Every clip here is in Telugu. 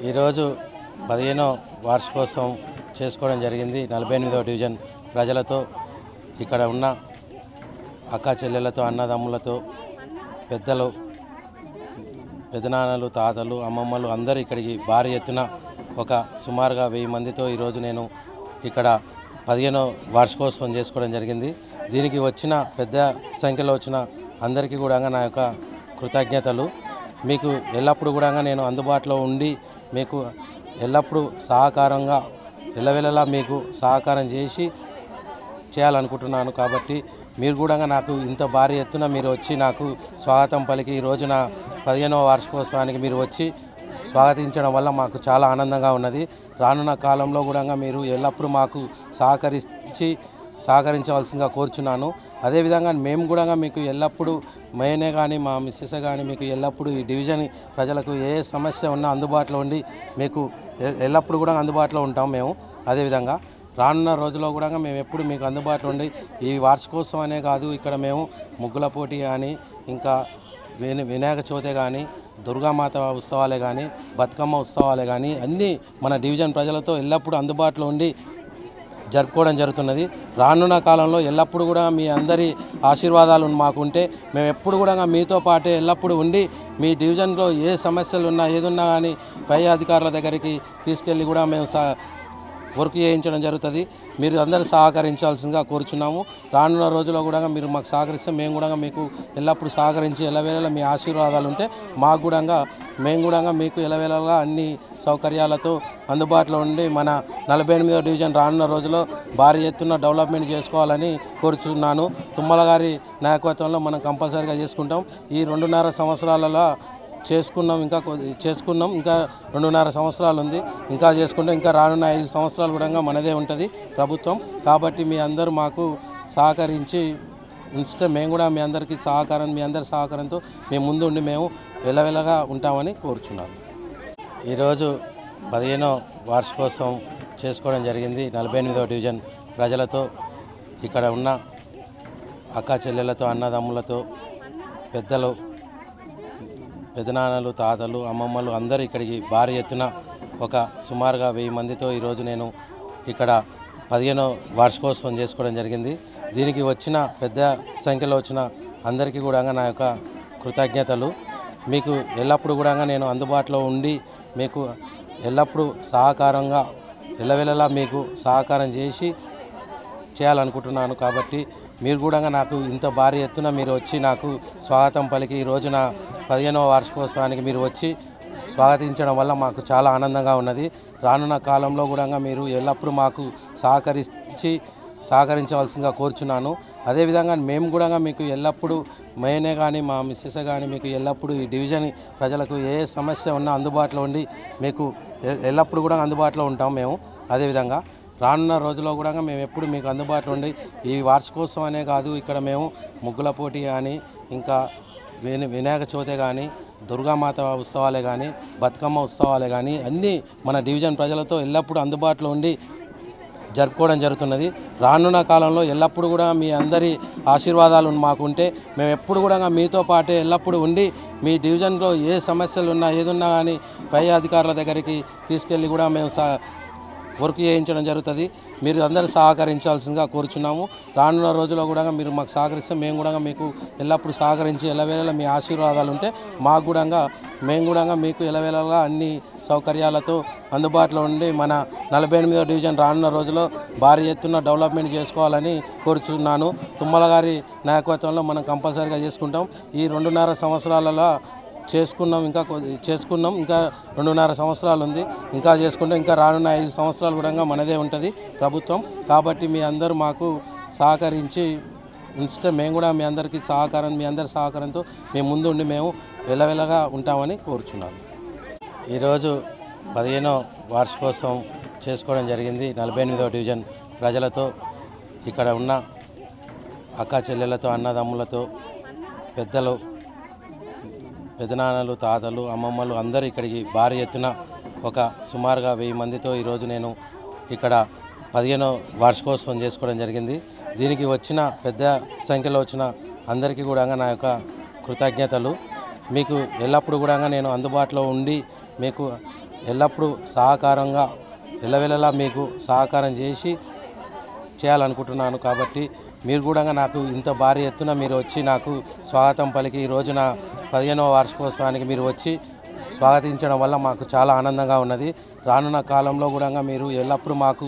ఈరోజు 15వ వార్షికోత్సవం చేసుకోవడం జరిగింది. 48వ డివిజన్ ప్రజలతో, ఇక్కడ ఉన్న అక్క చెల్లెలతో, అన్నదమ్ములతో, పెద్దలు, పెదనాన్నలు, తాతలు, అమ్మమ్మలు అందరూ ఇక్కడికి భారీ ఎత్తున ఒక సుమారుగా 1000 మందితో ఈరోజు నేను ఇక్కడ 15వ వార్షికోత్సవం చేసుకోవడం జరిగింది. దీనికి వచ్చిన పెద్ద సంఖ్యలో వచ్చిన అందరికీ కూడా నా యొక్క కృతజ్ఞతలు. మీకు ఎల్లప్పుడూ కూడా నేను అందుబాటులో ఉండి మీకు ఎల్లప్పుడూ సహకారంగా ఎల్లవెల్లలా మీకు సహకారం చేయాలనుకుంటున్నాను. కాబట్టి మీరు కూడా నాకు ఇంత భారీ ఎత్తున మీరు వచ్చి నాకు స్వాగతం పలికి ఈ రోజున 15వ వార్షికోత్సవానికి మీరు వచ్చి స్వాగతించడం వల్ల మాకు చాలా ఆనందంగా ఉన్నది. రానున్న కాలంలో కూడా మీరు ఎల్లప్పుడూ మాకు సహకరించవలసిందిగా కోరుచున్నాను. అదేవిధంగా మేము కూడా మీకు ఎల్లప్పుడూ మేనే కానీ మా మిస్సెస్ కానీ మీకు ఎల్లప్పుడూ ఈ డివిజన్ ప్రజలకు ఏ సమస్య ఉన్నా అందుబాటులో ఉండి మీకు ఎల్లప్పుడూ కూడా అందుబాటులో ఉంటాం మేము. అదేవిధంగా రానున్న రోజుల్లో కూడా మేము ఎప్పుడు మీకు అందుబాటులో ఉండి ఈ వార్షికోత్సవం అనే కాదు, ఇక్కడ మేము ముగ్గుల పోటీ కానీ, ఇంకా వినాయక చవితి కానీ, దుర్గామాత ఉత్సవాలే కానీ, బతుకమ్మ ఉత్సవాలే కానీ అన్నీ మన డివిజన్ ప్రజలతో ఎల్లప్పుడూ అందుబాటులో ఉండి జరుపుకోవడం జరుగుతున్నది. రానున్న కాలంలో ఎల్లప్పుడూ కూడా మీ అందరి ఆశీర్వాదాలు మాకుంటే మేము ఎప్పుడు కూడా మీతో పాటే ఎల్లప్పుడూ ఉండి మీ డివిజన్లో ఏ సమస్యలు ఉన్నా ఏదున్నా కానీ పై అధికారుల దగ్గరికి తీసుకెళ్ళి కూడా మేము వర్క్ చేయించడం జరుగుతుంది. మీరు అందరూ సహకరించాల్సిందిగా కోరుచున్నాము. రానున్న రోజుల్లో కూడా మీరు మాకు సహకరిస్తే మేము కూడా మీకు ఎల్లప్పుడూ సహకరించి ఎల్లవేళలా మీ ఆశీర్వాదాలు ఉంటే మాకు కూడా మేము కూడా మీకు ఎల్లవేళలా అన్ని సౌకర్యాలతో అందుబాటులో ఉండి మన 48వ డివిజన్ రానున్న రోజుల్లో భారీ ఎత్తున డెవలప్మెంట్ చేసుకోవాలని కోరుచున్నాను. తుమ్మల గారి నాయకత్వంలో మనం కంపల్సరీగా చేసుకుంటాం. ఈ 2.5 సంవత్సరాలలో చేసుకున్నాం, ఇంకా 2.5 సంవత్సరాలు ఉంది, ఇంకా చేసుకుంటే ఇంకా రానున్న 5 సంవత్సరాలు కూడా మనదే ఉంటుంది ప్రభుత్వం. కాబట్టి మీ అందరూ మాకు సహకరించి ఉంచితే మేము కూడా మీ అందరి సహకారంతో మేము ముందు ఉండి మేము వెలవెలగా ఉంటామని కోరుచున్నాను. ఈరోజు 15వ వార్షికోత్సవం చేసుకోవడం జరిగింది. 48వ డివిజన్ ప్రజలతో, ఇక్కడ ఉన్న అక్క చెల్లెలతో, అన్నదమ్ములతో, పెద్దలు, పెదనాన్నలు, తాతలు, అమ్మమ్మలు అందరూ ఇక్కడికి భారీ ఎత్తున ఒక సుమారుగా 1000 మందితో ఈరోజు నేను ఇక్కడ 15వ వార్షికోత్సవం చేసుకోవడం జరిగింది. దీనికి వచ్చిన పెద్ద సంఖ్యలో వచ్చిన అందరికీ కూడా నా యొక్క కృతజ్ఞతలు. మీకు ఎల్లప్పుడూ కూడా నేను అందుబాటులో ఉండి మీకు ఎల్లప్పుడూ సహకారంగా ఎల్లవెల్లలా మీకు సహకారం చేయాలనుకుంటున్నాను. కాబట్టి మీరు కూడా నాకు ఇంత భారీ ఎత్తున మీరు వచ్చి నాకు స్వాగతం పలికి ఈ రోజున 15వ వార్షికోత్సవానికి మీరు వచ్చి స్వాగతించడం వల్ల మాకు చాలా ఆనందంగా ఉన్నది. రానున్న కాలంలో కూడా మీరు ఎల్లప్పుడూ మాకు సహకరించవలసిందిగా కోరుచున్నాను. అదేవిధంగా మేము కూడా మీకు ఎల్లప్పుడూ మేనే కానీ మా మిస్సెస్ కానీ మీకు ఎల్లప్పుడూ ఈ డివిజన్ ప్రజలకు ఏ సమస్య ఉన్నా అందుబాటులో ఉండి మీకు ఎల్లప్పుడూ కూడా అందుబాటులో ఉంటాం మేము. అదేవిధంగా రానున్న రోజుల్లో కూడా మేము ఎప్పుడు మీకు అందుబాటులో ఉండి ఈ వార్షికోత్సవం అనే కాదు, ఇక్కడ మేము ముగ్గుల పోటీ కానీ, ఇంకా వినాయక చవితి కానీ, దుర్గామాత ఉత్సవాలే కానీ, బతుకమ్మ ఉత్సవాలే కానీ అన్నీ మన డివిజన్ ప్రజలతో ఎల్లప్పుడూ అందుబాటులో ఉండి జరుపుకోవడం జరుగుతున్నది. రానున్న కాలంలో ఎల్లప్పుడూ కూడా మీ అందరి ఆశీర్వాదాలు మాకుంటే మేము ఎప్పుడు కూడా మీతో పాటే ఎల్లప్పుడూ ఉండి మీ డివిజన్లో ఏ సమస్యలు ఉన్నా ఏదున్నా కానీ పై అధికారుల దగ్గరికి తీసుకెళ్ళి కూడా మేము వర్క్ చేయించడం జరుగుతుంది. మీరు అందరూ సహకరించాల్సిందిగా కోరుచున్నాము. రానున్న రోజుల్లో కూడా మీరు మాకు సహకరిస్తే మేము కూడా మీకు ఎల్లప్పుడూ సహకరించి ఎల్లవేళలా మీ ఆశీర్వాదాలు ఉంటే మాకు కూడా మేము కూడా మీకు ఎల్లవేళలా అన్ని సౌకర్యాలతో అందుబాటులో ఉండి మన 48వ డివిజన్ రానున్న రోజుల్లో భారీ ఎత్తున డెవలప్మెంట్ చేసుకోవాలని కోరుచున్నాను. తుమ్మల గారి నాయకత్వంలో మనం కంపల్సరీగా చేసుకుంటాం. ఈ 2.5 సంవత్సరాలలో చేసుకున్నాం, ఇంకా 2.5 సంవత్సరాలు ఉంది, ఇంకా చేసుకుంటే ఇంకా రానున్న 5 సంవత్సరాలు కూడా మనదే ఉంటుంది ప్రభుత్వం. కాబట్టి మీ అందరూ మాకు సహకరించి ఉంచితే మేము కూడా మీ అందరి సహకారంతో మేము ముందు ఉండి మేము వెలవెలగా ఉంటామని కోరుచున్నాను. ఈరోజు 15వ వార్షికోత్సవం చేసుకోవడం జరిగింది. 48వ డివిజన్ ప్రజలతో, ఇక్కడ ఉన్న అక్క చెల్లెలతో, అన్నదమ్ములతో, పెద్దలు, పెదనాన్నలు, తాతలు, అమ్మమ్మలు అందరూ ఇక్కడికి భారీ ఎత్తున ఒక సుమారుగా 1000 మందితో ఈరోజు నేను ఇక్కడ 15వ వార్షికోత్సవం చేసుకోవడం జరిగింది. దీనికి వచ్చిన పెద్ద సంఖ్యలో వచ్చిన అందరికీ కూడా నా యొక్క కృతజ్ఞతలు. మీకు ఎల్లప్పుడూ కూడా నేను అందుబాటులో ఉండి మీకు ఎల్లప్పుడూ సహకారంగా ఎల్లవెల్లలా మీకు సహకారం చేసి చేయాలనుకుంటున్నాను. కాబట్టి మీరు కూడా నాకు ఇంత భారీ ఎత్తున మీరు వచ్చి నాకు స్వాగతం పలికి ఈ రోజున 15వ వార్షికోత్సవానికి మీరు వచ్చి స్వాగతించడం వల్ల మాకు చాలా ఆనందంగా ఉన్నది. రానున్న కాలంలో కూడా మీరు ఎల్లప్పుడూ మాకు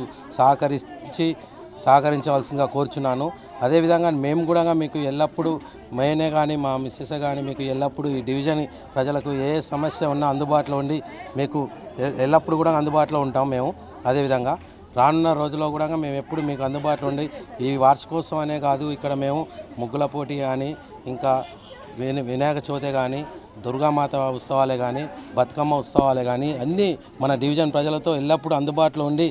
సహకరించవలసిందిగా కోరుచున్నాను. అదేవిధంగా మేము కూడా మీకు ఎల్లప్పుడూ మేనే కానీ మా మిస్సెస్ కానీ మీకు ఎల్లప్పుడూ ఈ డివిజన్ ప్రజలకు ఏ సమస్య ఉన్నా అందుబాటులో ఉండి మీకు ఎల్లప్పుడూ కూడా అందుబాటులో ఉంటాం మేము. అదేవిధంగా రానున్న రోజుల్లో కూడా మేము ఎప్పుడు మీకు అందుబాటులో ఉండి ఈ వార్షికోత్సవం అనే కాదు, ఇక్కడ మేము ముగ్గుల పోటీ కానీ ఇంకా వినాయక చవితి కానీ దుర్గామాత ఉత్సవాలే కానీ బతుకమ్మ ఉత్సవాలే కానీ అన్నీ మన డివిజన్ ప్రజలతో ఎల్లప్పుడూ అందుబాటులో ఉండి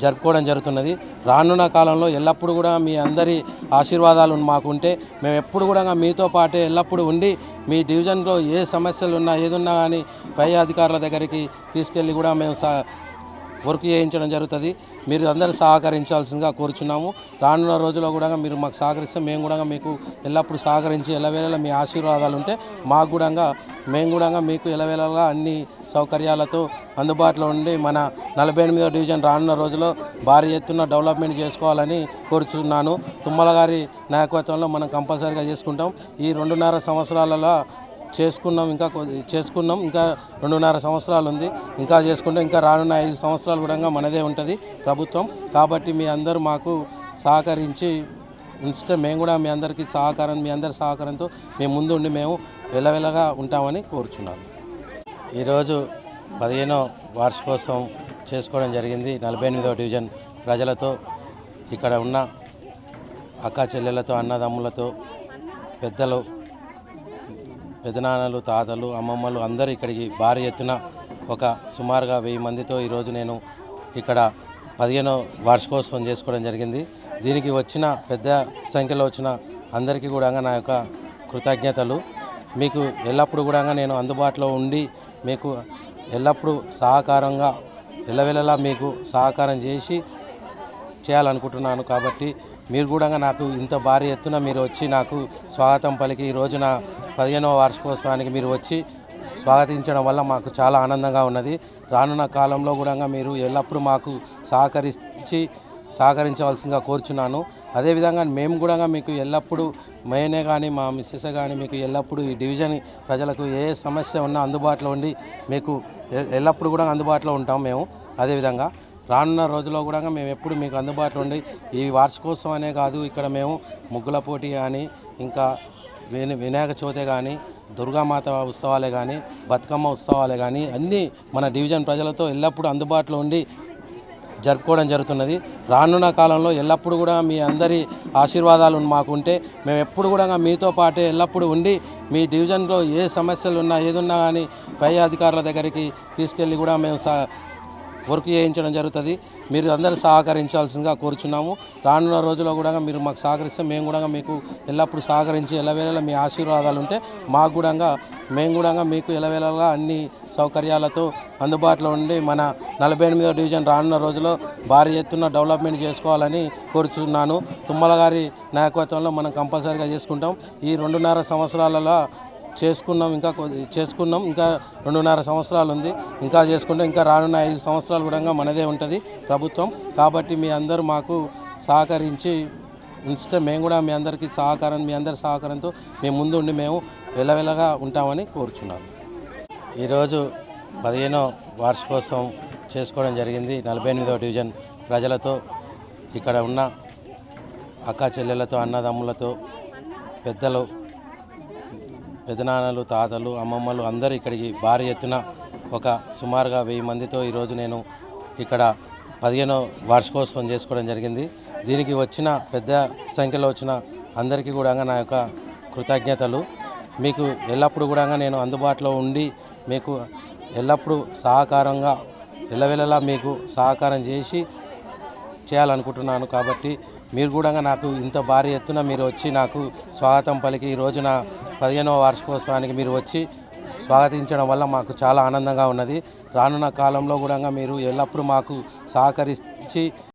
జరుపుకోవడం జరుగుతున్నది. రానున్న కాలంలో ఎల్లప్పుడూ కూడా మీ అందరి ఆశీర్వాదాలు మాకుంటే మేము ఎప్పుడు కూడా మీతో పాటే ఎల్లప్పుడూ ఉండి మీ డివిజన్లో ఏ సమస్యలు ఉన్నా ఏదున్నా కానీ పై అధికారుల దగ్గరికి తీసుకెళ్ళి కూడా మేము వర్క్ చేయించడం జరుగుతుంది. మీరు అందరూ సహకరించాల్సిందిగా కోరుచున్నాము. రానున్న రోజుల్లో కూడా మీరు మాకు సహకరిస్తే మేము కూడా మీకు ఎల్లప్పుడూ సహకరించి ఎల్లవేళలా మీ ఆశీర్వాదాలు ఉంటే మాకు కూడా మేము కూడా మీకు ఎల్లవేళలా అన్ని సౌకర్యాలతో అందుబాటులో ఉండి మన 48వ డివిజన్ రానున్న రోజుల్లో భారీ ఎత్తున డెవలప్మెంట్ చేసుకోవాలని కోరుచున్నాను. తుమ్మల గారి నాయకత్వంలో మనం కంపల్సరీగా చేసుకుంటాం. ఈ 2.5 సంవత్సరాలలో చేసుకున్నాం, ఇంకా 2.5 సంవత్సరాలు ఉంది, ఇంకా చేసుకుంటే ఇంకా రానున్న 5 సంవత్సరాలు కూడా మనదే ఉంటుంది ప్రభుత్వం. కాబట్టి మీ అందరూ మాకు సహకరించి ఉంచితే మేము కూడా మీ అందరి సహకారంతో మేము ముందు ఉండి మేము వెలవెలగా ఉంటామని కోరుచున్నాను. ఈరోజు 15వ వార్షికోత్సవం చేసుకోవడం జరిగింది. 48వ డివిజన్ ప్రజలతో, ఇక్కడ ఉన్న అక్క చెల్లెలతో, అన్నదమ్ములతో, పెదనాన్నలు, తాతలు, అమ్మమ్మలు అందరూ ఇక్కడికి భారీ ఎత్తున ఒక సుమారుగా 1000 మందితో ఈరోజు నేను ఇక్కడ 15వ వార్షికోత్సవం చేసుకోవడం జరిగింది. దీనికి వచ్చిన పెద్ద సంఖ్యలో వచ్చిన అందరికీ కూడా నా యొక్క కృతజ్ఞతలు. మీకు ఎల్లప్పుడూ కూడా నేను అందుబాటులో ఉండి మీకు ఎల్లప్పుడూ సహకారంగా ఎల్లవెల్లలా మీకు సహకారం చేసి చేయాలనుకుంటున్నాను. కాబట్టి మీరు కూడా నాకు ఇంత భారీ ఎత్తున మీరు వచ్చి నాకు స్వాగతం పలికి ఈ రోజున 15వ వార్షికోత్సవానికి మీరు వచ్చి స్వాగతించడం వల్ల మాకు చాలా ఆనందంగా ఉన్నది. రానున్న కాలంలో కూడా మీరు ఎల్లప్పుడూ మాకు సహకరించవలసిందిగా కోరుచున్నాను. అదేవిధంగా మేము కూడా మీకు ఎల్లప్పుడూ మేనే కానీ మా మిస్సెస్ కానీ మీకు ఎల్లప్పుడూ ఈ డివిజన్ ప్రజలకు ఏ సమస్య ఉన్నా అందుబాటులో ఉండి మీకు ఎల్లప్పుడూ కూడా అందుబాటులో ఉంటాం మేము. అదేవిధంగా రానున్న రోజుల్లో కూడా మేము ఎప్పుడు మీకు అందుబాటులో ఉండి ఈ వార్షికోత్సవం అనే కాదు, ఇక్కడ మేము ముగ్గుల పోటీ కానీ ఇంకా వినాయక చవితి కానీ దుర్గామాత ఉత్సవాలే కానీ బతుకమ్మ ఉత్సవాలే కానీ అన్నీ మన డివిజన్ ప్రజలతో ఎల్లప్పుడూ అందుబాటులో ఉండి జరుపుకోవడం జరుగుతున్నది. రానున్న కాలంలో ఎల్లప్పుడూ కూడా మీ అందరి ఆశీర్వాదాలు మాకుంటే మేము ఎప్పుడు కూడా మీతో పాటే ఎల్లప్పుడూ ఉండి మీ డివిజన్లో ఏ సమస్యలు ఉన్నా ఏదున్నా కానీ పై అధికారుల దగ్గరికి తీసుకెళ్ళి కూడా మేము వర్క్ చేయించడం జరుగుతుంది. మీరు అందరూ సహకరించాల్సిందిగా కోరుచున్నాము. రానున్న రోజుల్లో కూడా మీరు మాకు సహకరిస్తే మేము కూడా మీకు ఎల్లప్పుడూ సహకరించి ఎల్లవేళలా మీ ఆశీర్వాదాలు ఉంటే మాకు కూడా మేము కూడా మీకు ఎల్లవేళలా అన్ని సౌకర్యాలతో అందుబాటులో ఉండి మన 48వ డివిజన్ రానున్న రోజుల్లో భారీ ఎత్తున డెవలప్మెంట్ చేసుకోవాలని కోరుచున్నాను. తుమ్మల గారి నాయకత్వంలో మనం కంపల్సరీగా చేసుకుంటాం. ఈ 2.5 సంవత్సరాలలో చేసుకున్నాం, ఇంకా 2.5 సంవత్సరాలు ఉంది, ఇంకా చేసుకుంటే ఇంకా రానున్న 5 సంవత్సరాలు కూడా మనదే ఉంటుంది ప్రభుత్వం. కాబట్టి మీ అందరూ మాకు సహకరించి ఉంచితే మేము కూడా మీ అందరి సహకారంతో మేము ముందు ఉండి మేము వెలవెలగా ఉంటామని కోరుచున్నాను. ఈరోజు 15వ వార్షికోత్సవం చేసుకోవడం జరిగింది. 48వ డివిజన్ ప్రజలతో, ఇక్కడ ఉన్న అక్క చెల్లెలతో, అన్నదమ్ములతో, పెదనాన్నలు, తాతలు, అమ్మమ్మలు అందరూ ఇక్కడికి భారీ ఎత్తున ఒక సుమారుగా 1000 మందితో ఈరోజు నేను ఇక్కడ 15వ వార్షికోత్సవం చేసుకోవడం జరిగింది. దీనికి వచ్చిన పెద్ద సంఖ్యలో వచ్చిన అందరికీ కూడా నా యొక్క కృతజ్ఞతలు. మీకు ఎల్లప్పుడూ కూడా నేను అందుబాటులో ఉండి మీకు ఎల్లప్పుడూ సహకారంగా ఎల్లవెల్లలా మీకు సహకారం చేసి చేయాలనుకుంటున్నాను. కాబట్టి మీరు కూడా నాకు ఇంత భారీ ఎత్తున మీరు వచ్చి నాకు స్వాగతం పలికి ఈ రోజున 15వ వార్షికోత్సవానికి మీరు వచ్చి స్వాగతించడం వల్ల మాకు చాలా ఆనందంగా ఉన్నది. రానున్న కాలంలో కూడా మీరు ఎల్లప్పుడూ మాకు సహకరించి